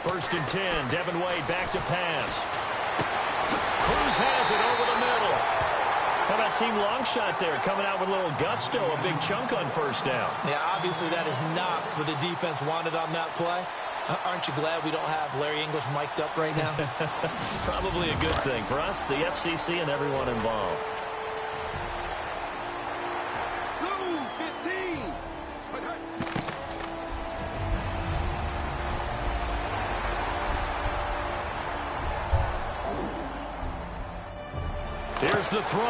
S13: First and 10. Devin Wade back to pass. Cruz has it over the middle. How about Team Longshot there coming out with a little gusto, a big chunk on first down.
S14: Yeah, obviously that is not what the defense wanted on that play. Aren't you glad we don't have Larry English mic'd up right now?
S13: Probably a good thing for us, the FCC, and everyone involved. Here's the throw,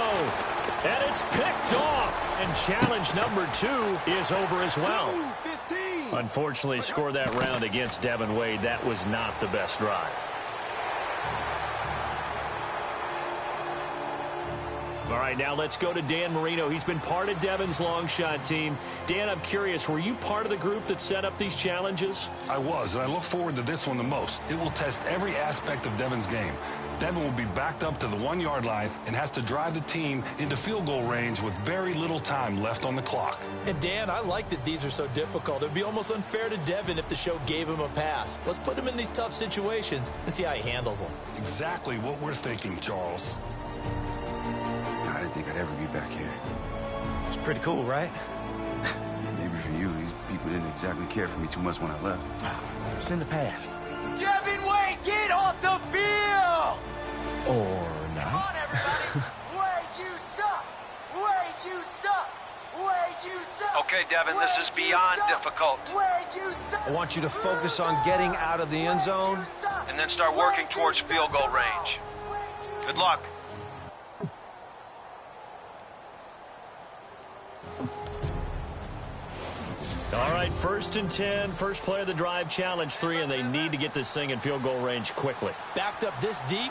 S13: and it's picked off. And challenge number 2 is over as well. Unfortunately, score that round against Devin Wade. That was not the best drive. All right, now let's go to Dan Marino. He's been part of Devin's long shot team. Dan, I'm curious, were you part of the group that set up these challenges?
S6: I was, and I look forward to this one the most. It will test every aspect of Devin's game. Devin will be backed up to the 1-yard line and has to drive the team into field goal range with very little time left on the clock.
S14: And Dan, I like that these are so difficult. It'd be almost unfair to Devin if the show gave him a pass. Let's put him in these tough situations and see how he handles them.
S6: Exactly what we're thinking, Charles.
S1: I didn't think I'd ever be back here.
S8: It's pretty cool, right?
S1: Maybe for you, these people didn't exactly care for me too much when I left.
S8: It's in the past.
S7: Devin Wade, get off the field!
S8: Or not.
S7: Come on, everybody! Wade, you suck! Wade, you suck! Wade, you suck!
S17: Okay, Devin, this is beyond difficult.
S7: Wade, you suck!
S2: I want you to focus on getting out of the end zone.
S17: And then start working towards field goal range. Good luck.
S13: All right, first and 10, first play of the drive, challenge 3, and they need to get this thing in field goal range quickly.
S14: Backed up this deep,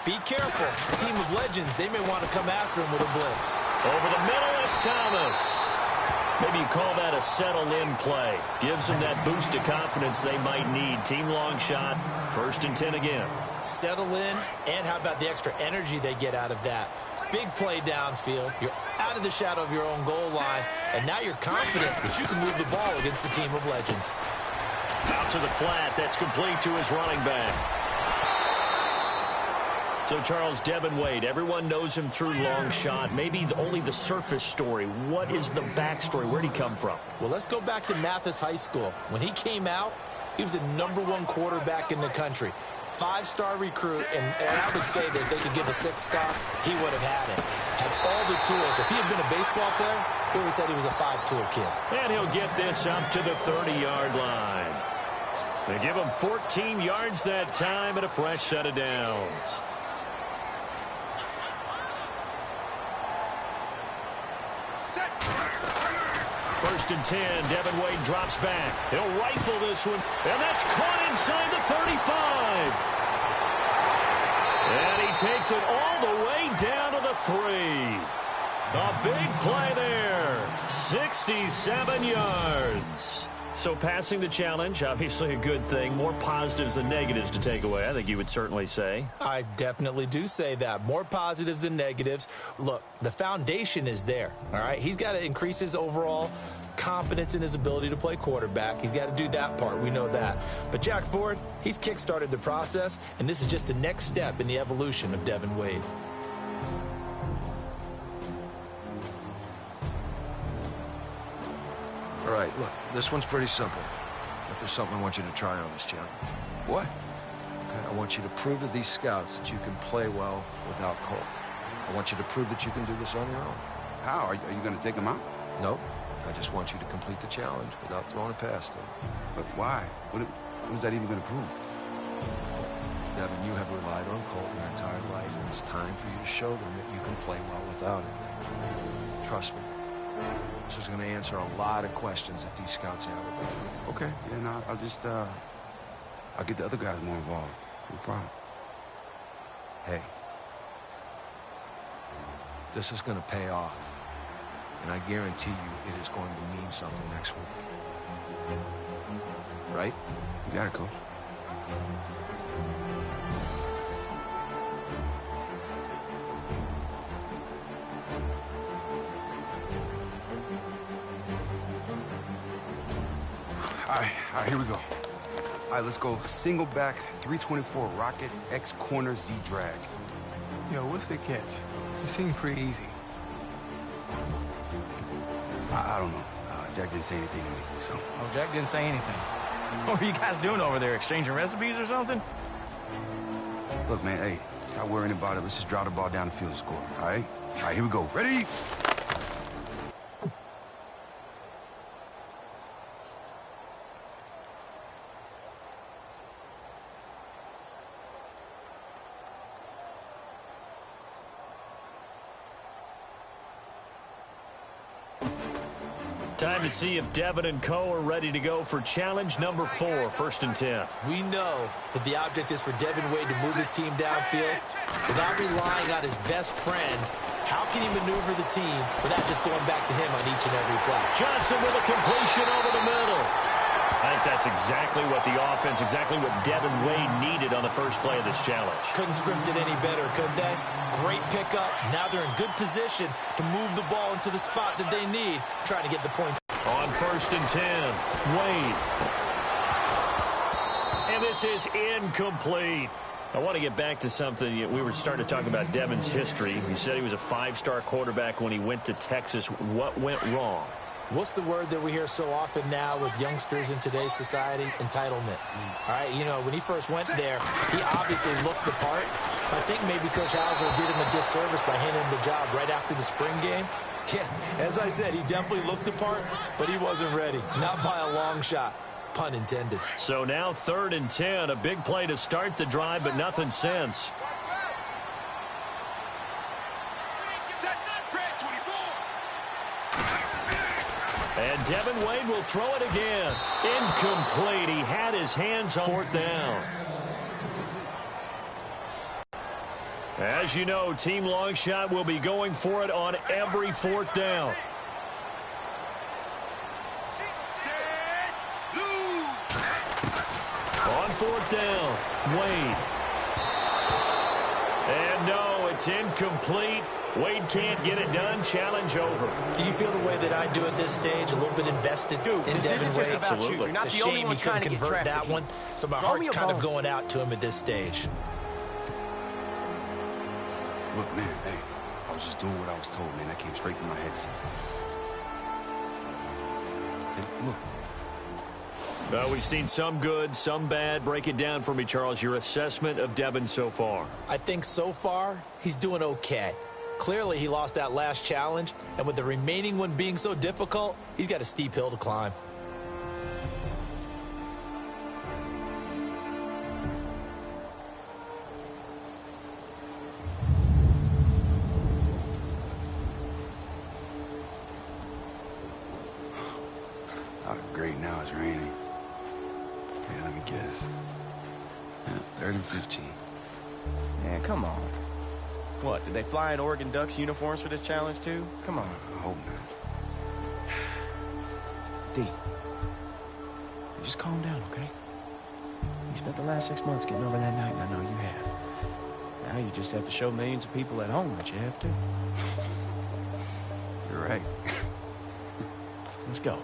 S14: be careful. The team of legends, they may want to come after him with a blitz.
S13: Over the middle, it's Thomas. Maybe you call that a settle-in play. Gives them that boost of confidence they might need. Team long shot, first and 10 again.
S14: Settle in, and how about the extra energy they get out of that? Big play downfield. You're out of the shadow of your own goal line, and now you're confident that you can move the ball against the team of legends.
S13: Out to the flat. That's complete to his running back. So, Charles, Devin Wade, everyone knows him through long shot. Maybe only the surface story. What is the backstory? Where'd he come from?
S14: Well, let's go back to Mathis High School. When he came out, he was the #1 quarterback in the country. 5-star recruit, and I would say that if they could give a 6-star, he would have had it. Had all the tools. If he had been a baseball player, we would have said he was a 5-tool kid.
S13: And he'll get this up to the 30-yard line. They give him 14 yards that time and a fresh set of downs. First and 10, Devin Wade drops back. He'll rifle this one, and that's caught inside the 35. And he takes it all the way down to the 3. A big play there, 67 yards. So passing the challenge, obviously a good thing. More positives than negatives to take away, I think you would certainly say.
S14: I definitely do say that. More positives than negatives. Look, the foundation is there, all right? He's got to increase his overall confidence in his ability to play quarterback. He's got to do that part. We know that. But Jack Ford, he's kick-started the process, and this is just the next step in the evolution of Devin Wade.
S2: All right, look, this one's pretty simple. But there's something I want you to try on this challenge.
S1: What?
S2: Okay, I want you to prove to these scouts that you can play well without Colt. I want you to prove that you can do this on your own.
S1: How? Are you going to take him out?
S2: Nope. I just want you to complete the challenge without throwing it past him.
S1: But why? What is that even going to prove?
S2: Devin, you have relied on Colt your entire life, and it's time for you to show them that you can play well without him. Trust me. This is going to answer a lot of questions that these scouts have about you.
S1: Okay, yeah, no, I'll get the other guys more involved. No problem.
S2: Hey, this is going to pay off, and I guarantee you it is going to mean something next week. Right?
S1: You got it, Coach. All right, here we go. All right, let's go single back 324 rocket X corner Z drag.
S15: Yo, what's the catch? It seemed pretty easy.
S1: I don't know. Jack didn't say anything to me, so.
S8: Oh, Jack didn't say anything. What are you guys doing over there? Exchanging recipes or something?
S1: Look, man, hey, stop worrying about it. Let's just drive the ball down the field and score, all right? All right, here we go. Ready?
S13: Time to see if Devin and Co. are ready to go for challenge number 4, 1st and 10.
S14: We know that the object is for Devin Wade to move his team downfield. Without relying on his best friend, how can he maneuver the team without just going back to him on each and every play?
S13: Johnson with a completion over the middle. I think that's exactly what the offense, exactly what Devin Wade needed on the first play of this challenge.
S14: Couldn't script it any better, could they? Great pickup. Now they're in good position to move the ball into the spot that they need, trying to get the point.
S13: On 1st and 10, Wade. And this is incomplete. I want to get back to something. We were starting to talk about Devin's history. He said he was a 5-star quarterback when he went to Texas. What went wrong?
S14: What's the word that we hear so often now with youngsters in today's society? Entitlement. All right, you know, when he first went there, he obviously looked the part. I think maybe Coach Hauser did him a disservice by handing him the job right after the spring game. Yeah, as I said, he definitely looked the part, but he wasn't ready. Not by a long shot. Pun intended.
S13: So now 3rd and 10, a big play to start the drive, but nothing since. And Devin Wade will throw it again. Incomplete. He had his hands on 4th down. As you know, Team Longshot will be going for it on every 4th down. On 4th down, Wade. And no, it's incomplete. Wade can't get it done. Challenge over.
S14: Do you feel the way that I do at this stage? A little bit invested in Devin Wade?
S8: Absolutely. You're not
S14: it's a
S8: the only
S14: shame
S8: one
S14: he
S8: trying
S14: couldn't
S8: to get
S14: convert
S8: drafted.
S14: that one. So my
S8: Throw
S14: heart's
S8: me a
S14: kind of
S8: bone.
S14: going out to him at this stage.
S1: Look, man, hey, I was just doing what I was told, man. That came straight from my head, son. Hey, look.
S13: Well, we've seen some good, some bad. Break it down for me, Charles. Your assessment of Devin so far.
S14: I think so far, he's doing okay. Clearly, he lost that last challenge, and with the remaining one being so difficult, he's got a steep hill to climb.
S1: Oh, great, now it's raining. Hey, let me guess. Yeah, 3rd and 15.
S8: Man, come on. What, did they fly in Oregon Ducks uniforms for this challenge, too? Come on.
S1: I hope not.
S8: D, just calm down, okay? You spent the last 6 months getting over that night, and I know you have. Now you just have to show millions of people at home that you have to.
S1: You're right.
S8: Let's go.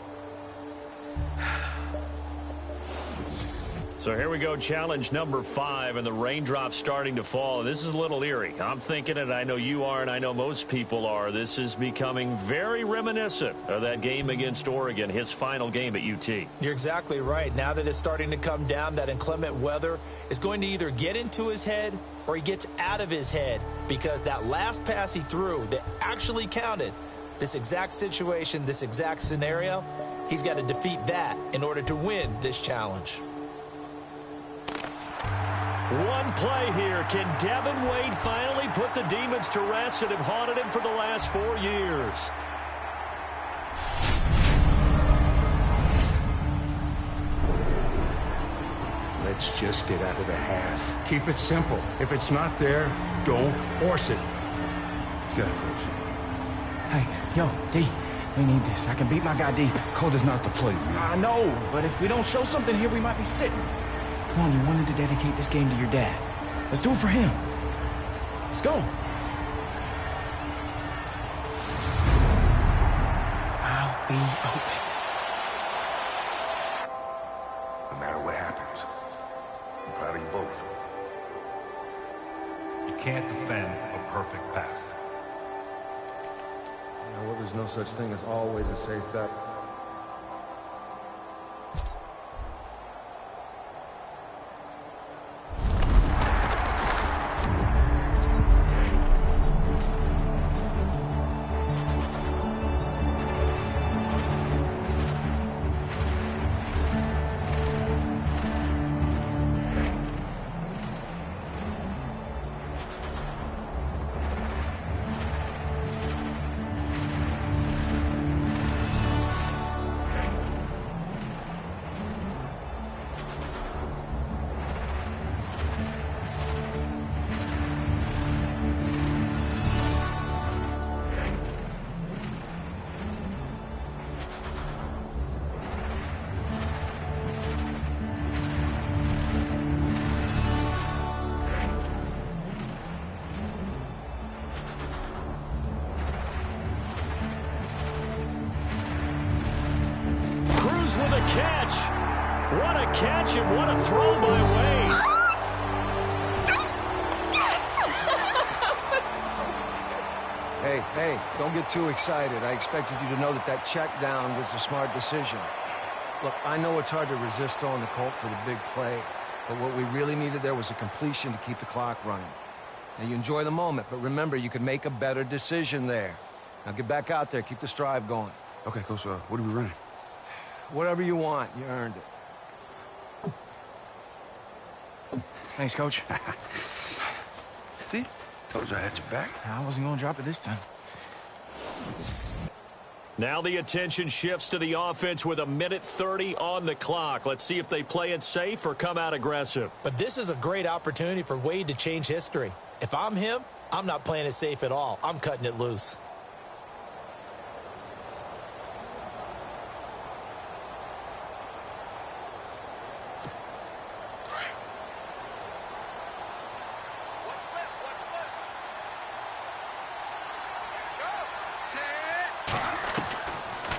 S13: So here we go, challenge number 5, and the raindrops starting to fall. This is a little eerie. I'm thinking it, I know you are, and I know most people are. This is becoming very reminiscent of that game against Oregon, his final game at UT.
S14: You're exactly right. Now that it's starting to come down, that inclement weather is going to either get into his head or he gets out of his head, because that last pass he threw that actually counted, this exact situation, this exact scenario, he's got to defeat that in order to win this challenge.
S13: One play here. Can Devin Wade finally put the demons to rest that have haunted him for the last 4 years?
S19: Let's just get out of the half. Keep it simple. If it's not there, don't force it.
S1: You got it, Coach.
S9: Hey, yo, D, we need this. I can beat my guy deep.
S1: Cold is not the play, man.
S9: I know, but if we don't show something here, we might be sitting. Come on, you wanted to dedicate this game to your dad. Let's do it for him. Let's go. I'll be open.
S19: No matter what happens, I'm proud of you both.
S6: You can't defend a perfect pass.
S2: You know what? There's no such thing as always a safe bet.
S13: With a catch. What a catch and what a throw by Wade.
S2: Hey, don't get too excited. I expected you to know that that check down was a smart decision. Look, I know it's hard to resist throwing the Colt for the big play, but what we really needed there was a completion to keep the clock running. Now, you enjoy the moment, but remember, you could make a better decision there. Now, get back out there. Keep the strive going.
S1: Okay, Coach, what are we running?
S2: Whatever you want, you earned it.
S9: Thanks, Coach.
S1: See? Told you I had your back.
S9: I wasn't going to drop it this time.
S13: Now the attention shifts to the offense with 1:30 on the clock. Let's see if they play it safe or come out aggressive.
S14: But this is a great opportunity for Wade to change history. If I'm him, I'm not playing it safe at all. I'm cutting it loose.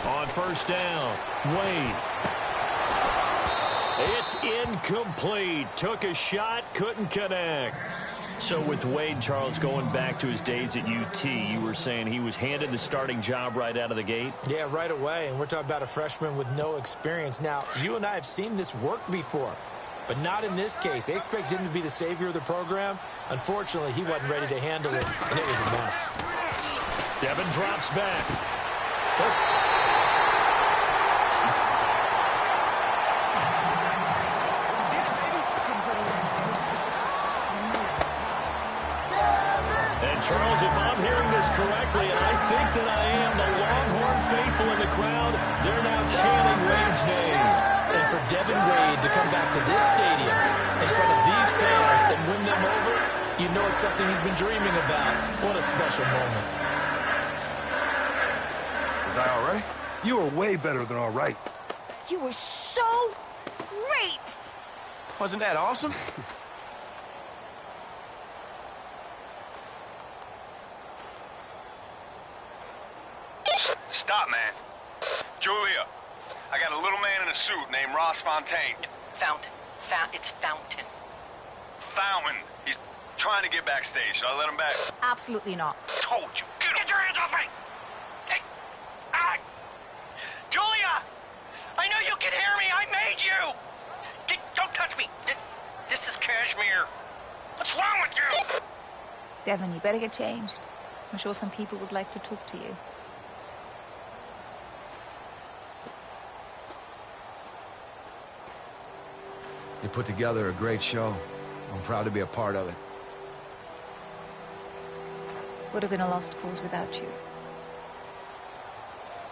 S13: On first down, Wade. It's incomplete. Took a shot, couldn't connect. So with Wade, Charles, going back to his days at UT, you were saying he was handed the starting job right out of the gate?
S14: Yeah, right away. And we're talking about a freshman with no experience. Now, you and I have seen this work before, but not in this case. They expect him to be the savior of the program. Unfortunately, he wasn't ready to handle it, and it was a mess.
S13: Devin drops back. Charles, if I'm hearing this correctly, and I think that I am, the Longhorn faithful in the crowd, they're now chanting Wade's name.
S14: And for Devin Wade to come back to this stadium in front of these fans and win them over, you know it's something he's been dreaming about. What a special moment.
S2: Is that all right? You were way better than all right.
S3: You were so great!
S9: Wasn't that awesome?
S17: Stop, man. Julia, I got a little man in a suit named Ross Fontaine.
S4: Fountain. It's Fountain.
S17: Fountain. He's trying to get backstage. Should I let him back?
S3: Absolutely not.
S17: Told you. Get your hands off me! Hey! Ah! Julia! I know you can hear me. I made you! Don't touch me. This is Kashmir. What's wrong with you?
S3: Devin, you better get changed. I'm sure some people would like to talk to you.
S2: You put together a great show. I'm proud to be a part of it.
S3: Would have been a lost cause without you.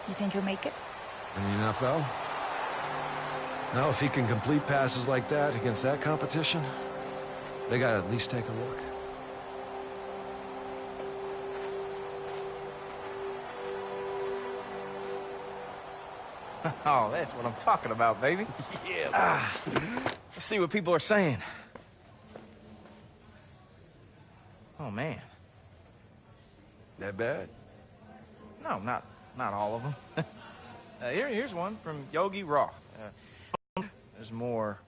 S3: You think you'll make it?
S2: In the NFL? Now, if he can complete passes like that against that competition, they gotta at least take a look.
S8: Oh, that's what I'm talking about, baby. Yeah. Let's see what people are saying. Oh, man.
S2: That bad?
S8: No, not all of them. Here's one from Yogi Roth. There's more